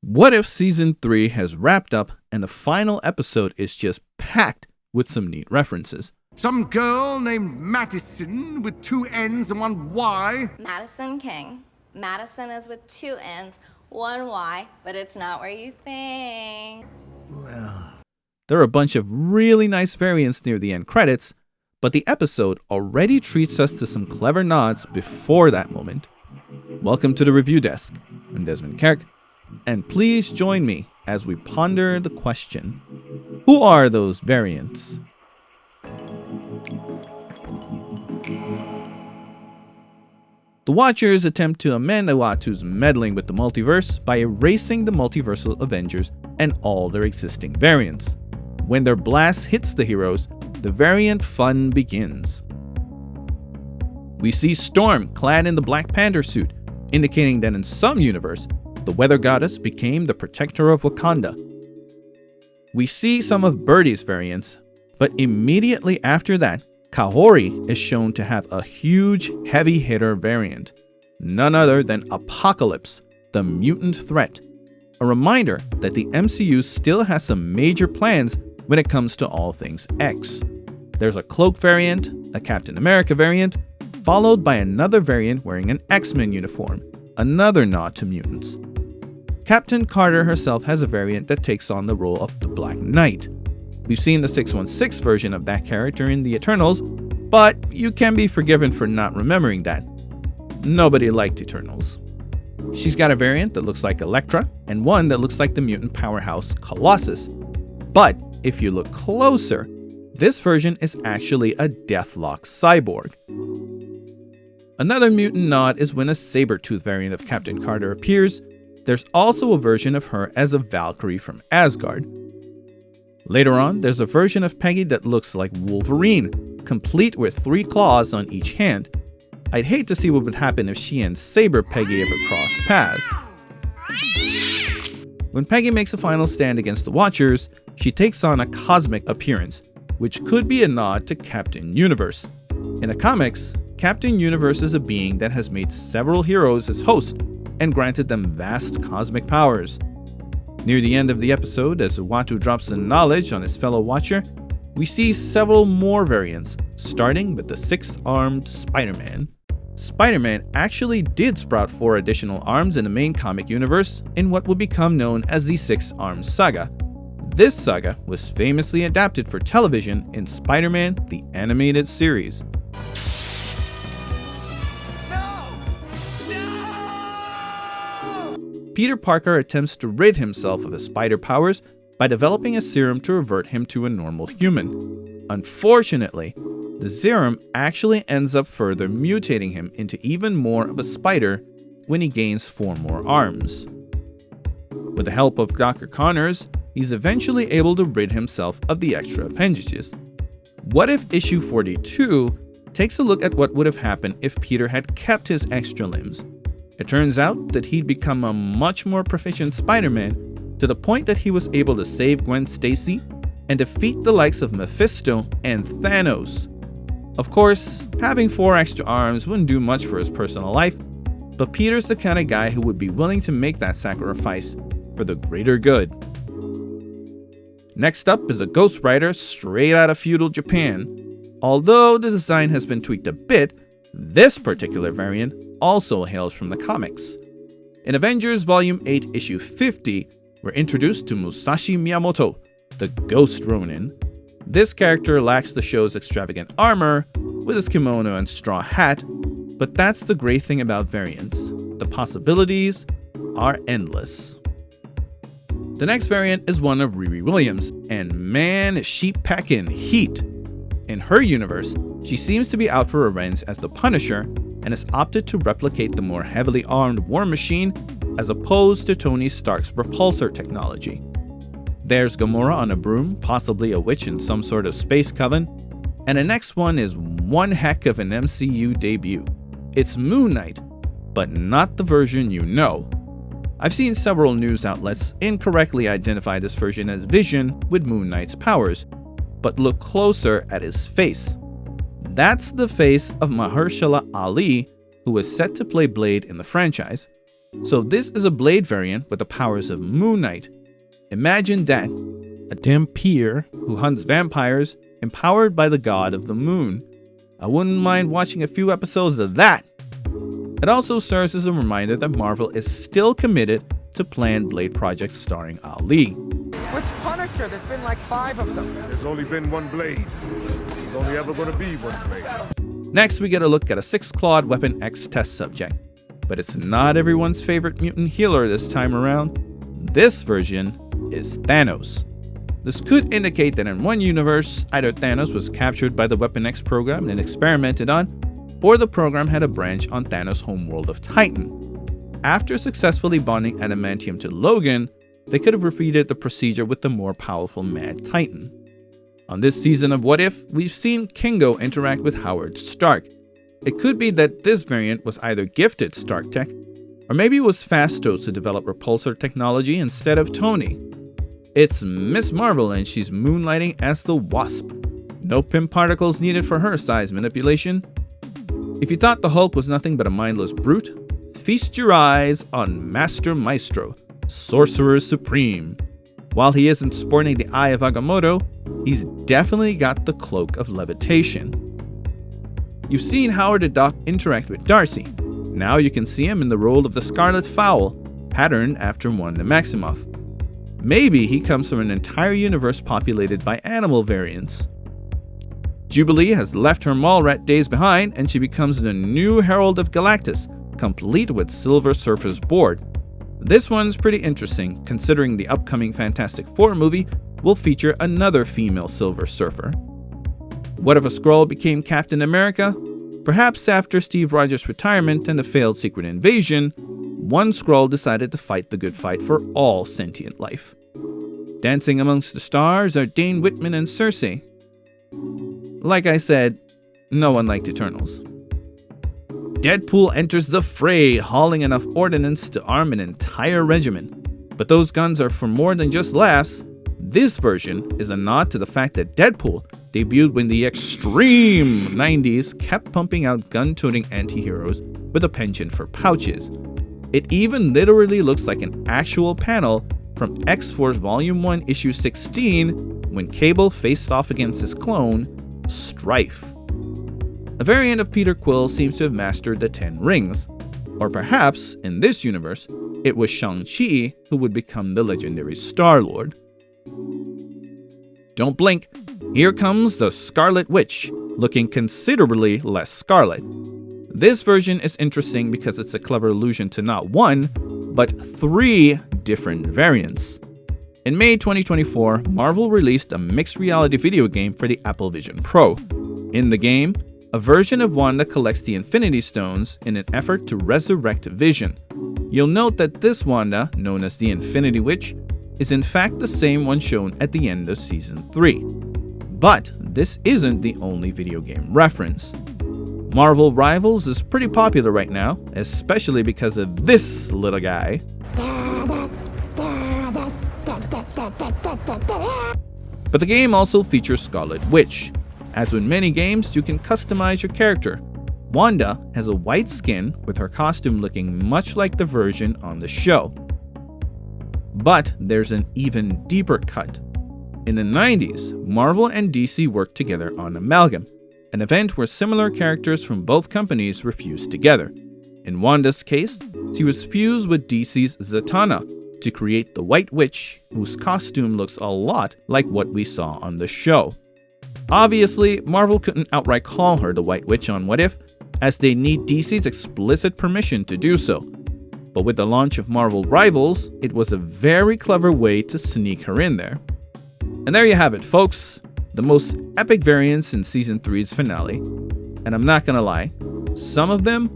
What if Season 3 has wrapped up and the final episode is just packed with some neat references? Some girl named Madison with 2 N's and 1 Y. Madison King. Madison is with 2 N's, 1 Y, but it's not where you think. Well, There are a bunch of really nice variants near the end credits, but the episode already treats us to some clever nods before that moment. Welcome to the Review Desk. I'm Desmond Kerk, and please join me as we ponder the question, who are those variants? The Watchers attempt to amend Uatu's meddling with the multiverse by erasing the Multiversal Avengers and all their existing variants. When their blast hits the heroes, the variant fun begins. We see Storm clad in the Black Panther suit, indicating that in some universe, the weather goddess became the protector of Wakanda. We see some of Birdie's variants, but immediately after that, Kahori is shown to have a huge heavy hitter variant, none other than Apocalypse, the mutant threat. A reminder that the MCU still has some major plans when it comes to all things X. There's a Cloak variant, a Captain America variant, followed by another variant wearing an X-Men uniform, another nod to mutants. Captain Carter herself has a variant that takes on the role of the Black Knight. We've seen the 616 version of that character in the Eternals, but you can be forgiven for not remembering that. Nobody liked Eternals. She's got a variant that looks like Elektra, and one that looks like the mutant powerhouse Colossus. But if you look closer, this version is actually a Deathlock cyborg. Another mutant nod is when a Sabretooth variant of Captain Carter appears. There's also a version of her as a Valkyrie from Asgard. Later on, there's a version of Peggy that looks like Wolverine, complete with 3 claws on each hand. I'd hate to see what would happen if she and Saber Peggy ever crossed paths. When Peggy makes a final stand against the Watchers, she takes on a cosmic appearance, which could be a nod to Captain Universe. In the comics, Captain Universe is a being that has made several heroes his host and granted them vast cosmic powers. Near the end of the episode, as Uatu drops the knowledge on his fellow Watcher, we see several more variants, starting with the 6-armed Spider-Man. Spider-Man actually did sprout 4 additional arms in the main comic universe in what would become known as the 6-Armed Saga. This saga was famously adapted for television in Spider-Man the Animated Series. Peter Parker attempts to rid himself of his spider powers by developing a serum to revert him to a normal human. Unfortunately, the serum actually ends up further mutating him into even more of a spider when he gains 4 more arms. With the help of Dr. Connors, he's eventually able to rid himself of the extra appendages. What if issue 42 takes a look at what would have happened if Peter had kept his extra limbs? It turns out that he'd become a much more proficient Spider-Man to the point that he was able to save Gwen Stacy and defeat the likes of Mephisto and Thanos. Of course, having 4 extra arms wouldn't do much for his personal life, but Peter's the kind of guy who would be willing to make that sacrifice for the greater good. Next up is a Ghost Rider straight out of feudal Japan. Although the design has been tweaked a bit, this particular variant also hails from the comics. In Avengers Volume 8, Issue 50, we're introduced to Musashi Miyamoto, the Ghost Ronin. This character lacks the show's extravagant armor, with his kimono and straw hat, but that's the great thing about variants. The possibilities are endless. The next variant is one of Riri Williams, and man is she packing heat. In her universe, she seems to be out for revenge as the Punisher and has opted to replicate the more heavily armed War Machine as opposed to Tony Stark's repulsor technology. There's Gamora on a broom, possibly a witch in some sort of space coven, and the next one is one heck of an MCU debut. It's Moon Knight, but not the version you know. I've seen several news outlets incorrectly identify this version as Vision with Moon Knight's powers, but look closer at his face. That's the face of Mahershala Ali, who is set to play Blade in the franchise. So this is a Blade variant with the powers of Moon Knight. Imagine that, a Dhampir who hunts vampires empowered by the god of the moon. I wouldn't mind watching a few episodes of that. It also serves as a reminder that Marvel is still committed to planned Blade projects starring Ali. Which Punisher? There's been like 5 of them. There's only been one Blade. There's only ever going to be one Blade. Next, we get a look at a 6-clawed Weapon X test subject. But it's not everyone's favorite mutant healer this time around. This version is Thanos. This could indicate that in one universe, either Thanos was captured by the Weapon X program and experimented on, or the program had a branch on Thanos' homeworld of Titan. After successfully bonding adamantium to Logan, they could have repeated the procedure with the more powerful Mad Titan. On this season of What If, we've seen Kingo interact with Howard Stark. It could be that this variant was either gifted Stark tech, or maybe it was Phastos to develop repulsor technology instead of Tony. It's Miss Marvel and she's moonlighting as the Wasp. No pimp particles needed for her size manipulation. If you thought the Hulk was nothing but a mindless brute, feast your eyes on Master Maestro, Sorcerer Supreme. While he isn't sporting the Eye of Agamotto, he's definitely got the Cloak of Levitation. You've seen Howard the Duck interact with Darcy. Now you can see him in the role of the Scarlet Fowl, patterned after Wanda Maximoff. Maybe he comes from an entire universe populated by animal variants. Jubilee has left her Mallrat days behind and she becomes the new Herald of Galactus, complete with Silver Surfer's board. This one's pretty interesting, considering the upcoming Fantastic Four movie will feature another female Silver Surfer. What if a Skrull became Captain America? Perhaps after Steve Rogers' retirement and the failed Secret Invasion, one Skrull decided to fight the good fight for all sentient life. Dancing amongst the stars are Dane Whitman and Cersei. Like I said, no one liked Eternals. Deadpool enters the fray, hauling enough ordnance to arm an entire regiment. But those guns are for more than just laughs. This version is a nod to the fact that Deadpool debuted when the extreme 90s kept pumping out gun-toting anti-heroes with a penchant for pouches. It even literally looks like an actual panel from X-Force Volume 1 Issue 16 when Cable faced off against his clone, Strife. A variant of Peter Quill seems to have mastered the 10 rings. Or perhaps, in this universe, it was Shang-Chi who would become the legendary Star-Lord. Don't blink, here comes the Scarlet Witch, looking considerably less scarlet. This version is interesting because it's a clever allusion to not one, but 3 different variants. In May 2024, Marvel released a mixed reality video game for the Apple Vision Pro. In the game, a version of Wanda collects the Infinity Stones in an effort to resurrect Vision. You'll note that this Wanda, known as the Infinity Witch, is in fact the same one shown at the end of Season 3. But this isn't the only video game reference. Marvel Rivals is pretty popular right now, especially because of this little guy. But the game also features Scarlet Witch. As with many games, you can customize your character. Wanda has a white skin with her costume looking much like the version on the show. But there's an even deeper cut. In the 90s, Marvel and DC worked together on Amalgam, an event where similar characters from both companies were fused together. In Wanda's case, she was fused with DC's Zatanna to create the White Witch, whose costume looks a lot like what we saw on the show. Obviously, Marvel couldn't outright call her the White Witch on What If, as they need DC's explicit permission to do so. But with the launch of Marvel Rivals, it was a very clever way to sneak her in there. And there you have it, folks. The most epic variants in Season 3's finale. And I'm not gonna lie, some of them,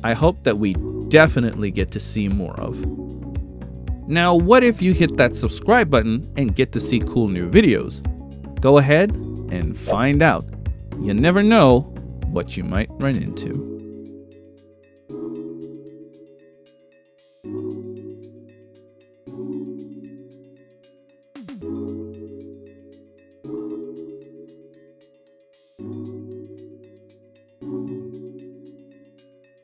I hope that we definitely get to see more of. Now, what if you hit that subscribe button and get to see cool new videos? Go ahead and find out. You never know what you might run into.